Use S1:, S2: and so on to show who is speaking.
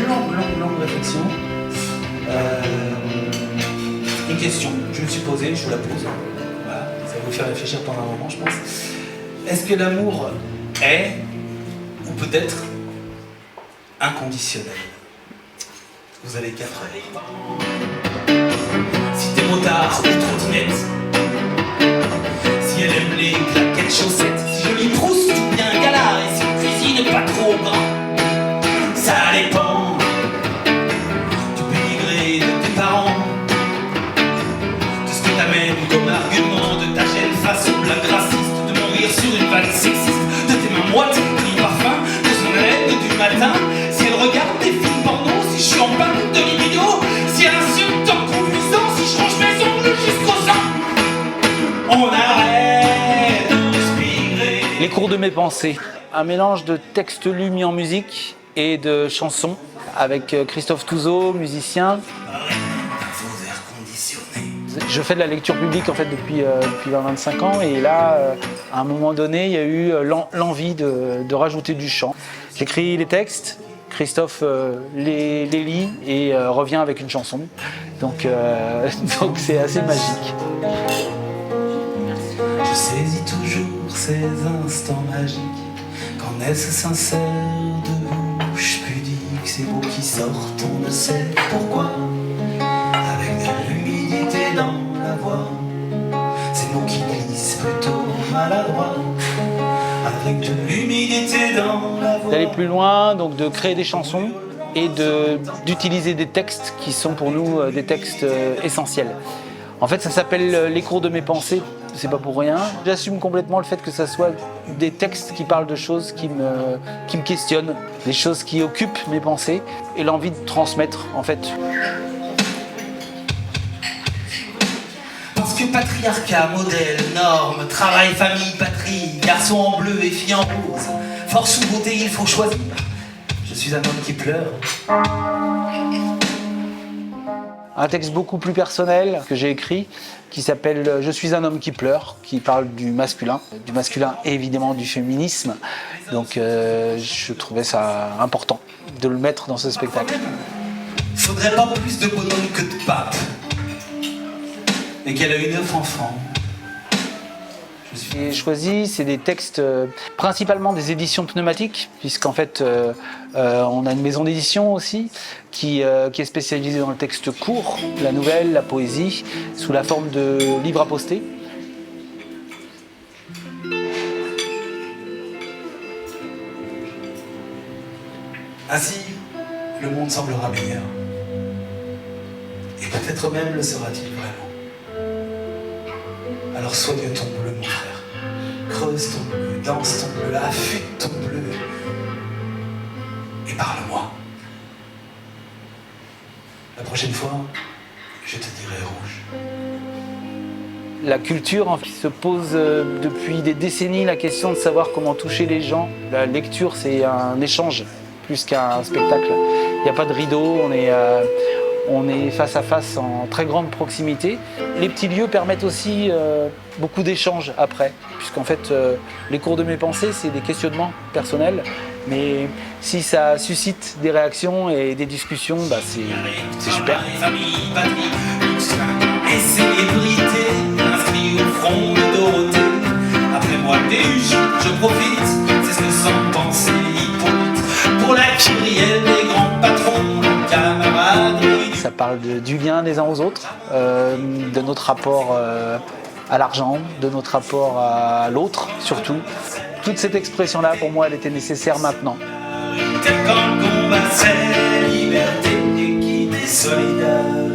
S1: longue réflexion. Une question, je me suis posée, je vous la pose. Voilà, ça va vous faire réfléchir pendant un moment, je pense. Est-ce que l'amour est, ou peut-être, inconditionnel? Vous avez 4 heures. Si t'es motard ou trottinette, si elle aime les claquettes chaussettes, si jolie trousse ou bien galard, et si cuisine pas trop grand, ça dépend du pédigré de tes parents, de ce que t'amènes comme argument, de ta gêne face aux blagues racistes, de mourir sur une vanne sexiste, de tes mains moites, de parfum, de son haleine du matin, si elle regarde des films porno, si je suis en panne de libido, si elle insulte en conduisant, si je range mes ongles jusqu'au sang, on arrête de respirer.
S2: Les cours de mes pensées, un mélange de textes lus mis en musique et de chansons avec Christophe Touzeau, musicien. Je fais de la lecture publique en fait depuis 25 ans et là, à un moment donné, il y a eu l'envie de rajouter du chant. J'écris les textes, Christophe les lit et revient avec une chanson. Donc c'est assez magique.
S1: Je saisis toujours ces instants magiques, quand naissent sincères de bouches pudiques, ces mots qui sortent, on ne sait pourquoi, avec de l'humidité dans la voix, ces mots qui glissent plutôt maladroits, avec de l'humidité dans la voix.
S2: D'aller plus loin, donc de créer des chansons et d'utiliser des textes qui sont pour nous des textes essentiels. En fait, ça s'appelle les cours de mes pensées, c'est pas pour rien. J'assume complètement le fait que ça soit des textes qui parlent de choses qui me questionnent, des choses qui occupent mes pensées et l'envie de transmettre, en fait.
S1: Parce que patriarcat, modèle, norme, travail, famille, patrie, garçon en bleu et fille en rose, force ou beauté, il faut choisir. Je suis un homme qui pleure.
S2: Un texte beaucoup plus personnel que j'ai écrit qui s'appelle « Je suis un homme qui pleure », qui parle du masculin et évidemment du féminisme. Donc je trouvais ça important de le mettre dans ce spectacle.
S1: Faudrait pas plus de bonhommes que de papes. Et qu'elle a eu 9 enfants.
S2: J'ai choisi, c'est des textes principalement des éditions pneumatiques, puisqu'en fait on a une maison d'édition aussi qui est spécialisée dans le texte court, la nouvelle, la poésie, sous la forme de livres à poster.
S1: Ainsi, le monde semblera meilleur. Et peut-être même le sera-t-il vraiment. Alors soigne ton bleu, mon frère. Creuse ton bleu, danse ton bleu, affûte ton bleu. Et parle-moi. La prochaine fois, je te dirai rouge.
S2: La culture se pose depuis des décennies la question de savoir comment toucher les gens. La lecture, c'est un échange plus qu'un spectacle. Il n'y a pas de rideau, on est face à face en très grande proximité. Les petits lieux permettent aussi beaucoup d'échanges après, puisqu'en fait, les cours de mes pensées, c'est des questionnements personnels, mais si ça suscite des réactions et des discussions, bah c'est super.
S1: Et célébrité, inscrit au front de Dorothée. Après moi, déluge, je profite, c'est ce que sans penser Hippolyte. Pour la kyrielle des grands patrons, camarades.
S2: Ça parle du lien des uns aux autres, de notre rapport à l'argent, de notre rapport à l'autre surtout. Toute cette expression-là, pour moi, elle était nécessaire maintenant.
S1: Tel quand le combat, c'est liberté, équité, solidaire.